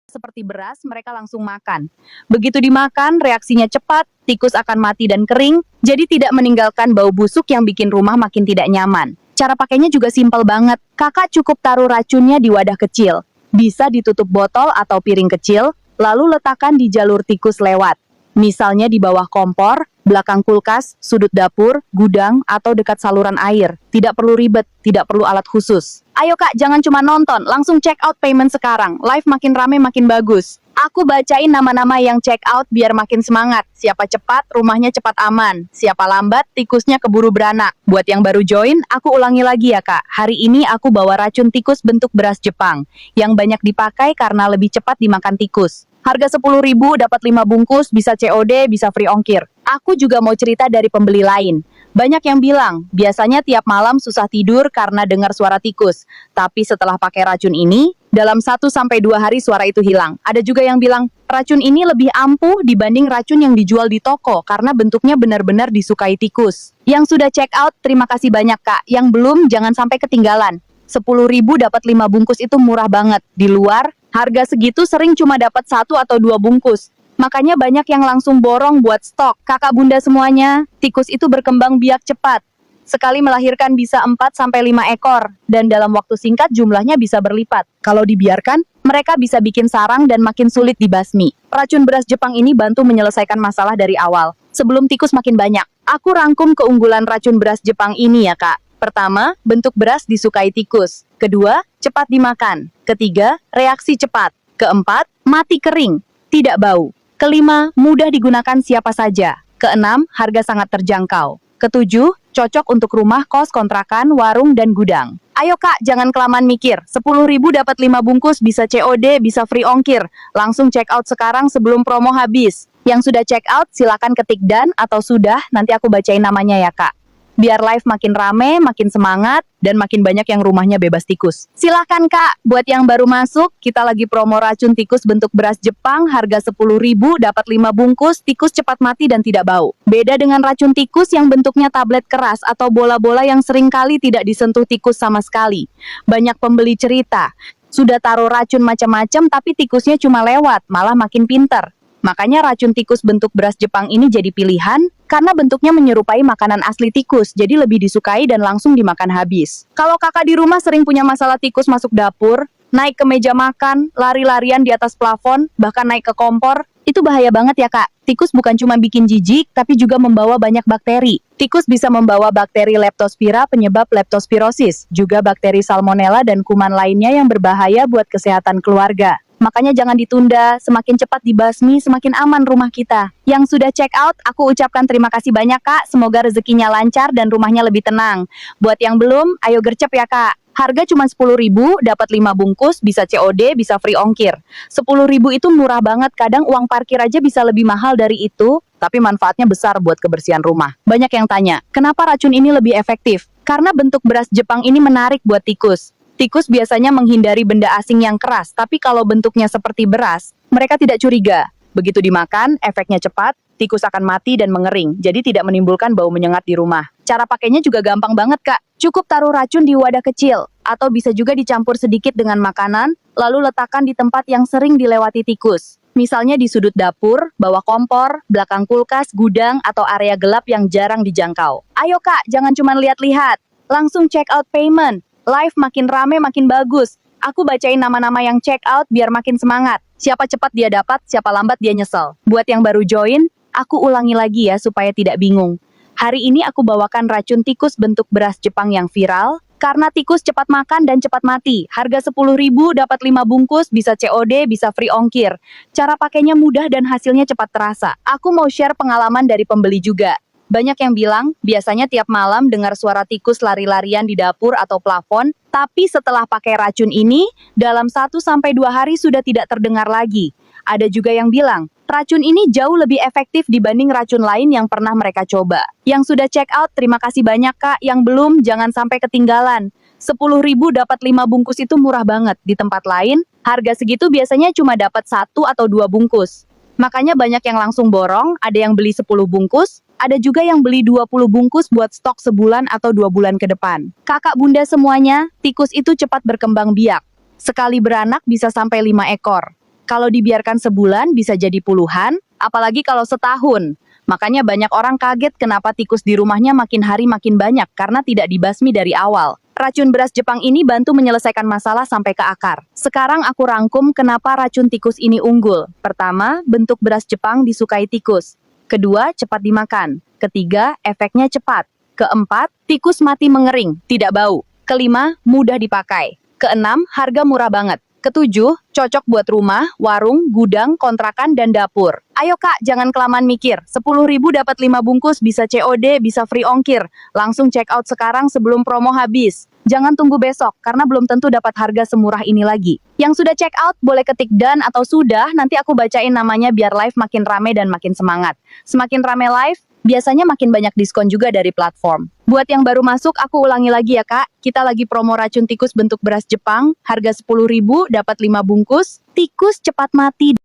Seperti beras, mereka langsung makan. Begitu dimakan, reaksinya cepat, tikus akan mati dan kering, jadi tidak meninggalkan bau busuk yang bikin rumah makin tidak nyaman. Cara pakainya juga simpel banget. Kakak cukup taruh racunnya di wadah kecil. Bisa ditutup botol atau piring kecil, lalu letakkan di jalur tikus lewat. Misalnya di bawah kompor, belakang kulkas, sudut dapur, gudang, atau dekat saluran air. Tidak perlu ribet, tidak perlu alat khusus. Ayo kak, jangan cuma nonton, langsung check out payment sekarang. Live makin rame makin bagus. Aku bacain nama-nama yang check out biar makin semangat. Siapa cepat, rumahnya cepat aman. Siapa lambat, tikusnya keburu beranak. Buat yang baru join, aku ulangi lagi ya kak. Hari ini aku bawa racun tikus bentuk beras Jepang, yang banyak dipakai karena lebih cepat dimakan tikus. Harga 10.000 dapat 5 bungkus, bisa COD, bisa free ongkir. Aku juga mau cerita dari pembeli lain. Banyak yang bilang, biasanya tiap malam susah tidur karena dengar suara tikus. Tapi setelah pakai racun ini, dalam 1-2 hari suara itu hilang. Ada juga yang bilang, racun ini lebih ampuh dibanding racun yang dijual di toko karena bentuknya benar-benar disukai tikus. Yang sudah check out, terima kasih banyak kak. Yang belum, jangan sampai ketinggalan. 10.000 dapat 5 bungkus itu murah banget. Di luar, harga segitu sering cuma dapat 1 atau 2 bungkus. Makanya banyak yang langsung borong buat stok. Kakak bunda semuanya, tikus itu berkembang biak cepat. Sekali melahirkan bisa 4-5 ekor. Dan dalam waktu singkat jumlahnya bisa berlipat. Kalau dibiarkan, mereka bisa bikin sarang dan makin sulit dibasmi. Racun beras Jepang ini bantu menyelesaikan masalah dari awal. Sebelum tikus makin banyak. Aku rangkum keunggulan racun beras Jepang ini ya kak. Pertama, bentuk beras disukai tikus. Kedua, cepat dimakan. Ketiga, reaksi cepat. Keempat, mati kering, tidak bau. Kelima, mudah digunakan siapa saja. Keenam, harga sangat terjangkau. Ketujuh, cocok untuk rumah, kos, kontrakan, warung, dan gudang. Ayo kak, jangan kelamaan mikir. 10.000 dapat 5 bungkus, bisa COD, bisa free ongkir. Langsung check out sekarang sebelum promo habis. Yang sudah check out, silakan ketik dan atau sudah, nanti aku bacain namanya ya kak. Biar live makin rame, makin semangat, dan makin banyak yang rumahnya bebas tikus. Silahkan kak, buat yang baru masuk, kita lagi promo racun tikus bentuk beras Jepang, harga 10.000, dapat 5 bungkus, tikus cepat mati dan tidak bau. Beda dengan racun tikus yang bentuknya tablet keras atau bola-bola yang seringkali tidak disentuh tikus sama sekali. Banyak pembeli cerita, sudah taruh racun macam-macam tapi tikusnya cuma lewat, malah makin pinter. Makanya racun tikus bentuk beras Jepang ini jadi pilihan, karena bentuknya menyerupai makanan asli tikus, jadi lebih disukai dan langsung dimakan habis. Kalau kakak di rumah sering punya masalah tikus masuk dapur, naik ke meja makan, lari-larian di atas plafon, bahkan naik ke kompor, itu bahaya banget ya kak. Tikus bukan cuma bikin jijik, tapi juga membawa banyak bakteri. Tikus bisa membawa bakteri Leptospira penyebab leptospirosis, juga bakteri Salmonella dan kuman lainnya yang berbahaya buat kesehatan keluarga. Makanya jangan ditunda, semakin cepat dibasmi, semakin aman rumah kita. Yang sudah check out, aku ucapkan terima kasih banyak kak, semoga rezekinya lancar dan rumahnya lebih tenang. Buat yang belum, ayo gercep ya kak. Harga cuma 10.000, dapat 5 bungkus, bisa COD, bisa free ongkir. 10.000 itu murah banget, kadang uang parkir aja bisa lebih mahal dari itu, tapi manfaatnya besar buat kebersihan rumah. Banyak yang tanya, kenapa racun ini lebih efektif? Karena bentuk beras Jepang ini menarik buat tikus. Tikus biasanya menghindari benda asing yang keras, tapi kalau bentuknya seperti beras, mereka tidak curiga. Begitu dimakan, efeknya cepat, tikus akan mati dan mengering, jadi tidak menimbulkan bau menyengat di rumah. Cara pakainya juga gampang banget kak. Cukup taruh racun di wadah kecil, atau bisa juga dicampur sedikit dengan makanan, lalu letakkan di tempat yang sering dilewati tikus. Misalnya di sudut dapur, bawah kompor, belakang kulkas, gudang, atau area gelap yang jarang dijangkau. Ayo kak, jangan cuma lihat-lihat. Langsung check out payment. Live makin rame makin bagus. Aku bacain nama-nama yang check out biar makin semangat. Siapa cepat dia dapat, siapa lambat dia nyesel. Buat yang baru join, aku ulangi lagi ya supaya tidak bingung. Hari ini aku bawakan racun tikus bentuk beras Jepang yang viral, karena tikus cepat makan dan cepat mati. Harga 10.000 dapat 5 bungkus, bisa COD, bisa free ongkir. Cara pakainya mudah dan hasilnya cepat terasa. Aku mau share pengalaman dari pembeli juga. Banyak yang bilang, biasanya tiap malam dengar suara tikus lari-larian di dapur atau plafon, tapi setelah pakai racun ini, dalam 1-2 hari sudah tidak terdengar lagi. Ada juga yang bilang, racun ini jauh lebih efektif dibanding racun lain yang pernah mereka coba. Yang sudah check out, terima kasih banyak kak. Yang belum, jangan sampai ketinggalan. 10.000 dapat 5 bungkus itu murah banget. Di tempat lain, harga segitu biasanya cuma dapat 1 atau 2 bungkus. Makanya banyak yang langsung borong, ada yang beli 10 bungkus, ada juga yang beli 20 bungkus buat stok sebulan atau 2 bulan ke depan. Kakak bunda semuanya, tikus itu cepat berkembang biak. Sekali beranak bisa sampai 5 ekor. Kalau dibiarkan sebulan bisa jadi puluhan, apalagi kalau setahun. Makanya banyak orang kaget kenapa tikus di rumahnya makin hari makin banyak karena tidak dibasmi dari awal. Racun beras Jepang ini bantu menyelesaikan masalah sampai ke akar. Sekarang aku rangkum kenapa racun tikus ini unggul. Pertama, bentuk beras Jepang disukai tikus. Kedua, cepat dimakan. Ketiga, efeknya cepat. Keempat, tikus mati mengering, tidak bau. Kelima, mudah dipakai. Keenam, harga murah banget. Ketujuh, cocok buat rumah, warung, gudang, kontrakan, dan dapur. Ayo kak, jangan kelamaan mikir. 10.000 dapat 5 bungkus, bisa COD, bisa free ongkir. Langsung check out sekarang sebelum promo habis. Jangan tunggu besok, karena belum tentu dapat harga semurah ini lagi. Yang sudah check out, boleh ketik done atau sudah, nanti aku bacain namanya biar live makin rame dan makin semangat. Semakin rame live, biasanya makin banyak diskon juga dari platform. Buat yang baru masuk, aku ulangi lagi ya kak. Kita lagi promo racun tikus bentuk beras Jepang, harga 10.000, dapat 5 bungkus. Tikus cepat mati.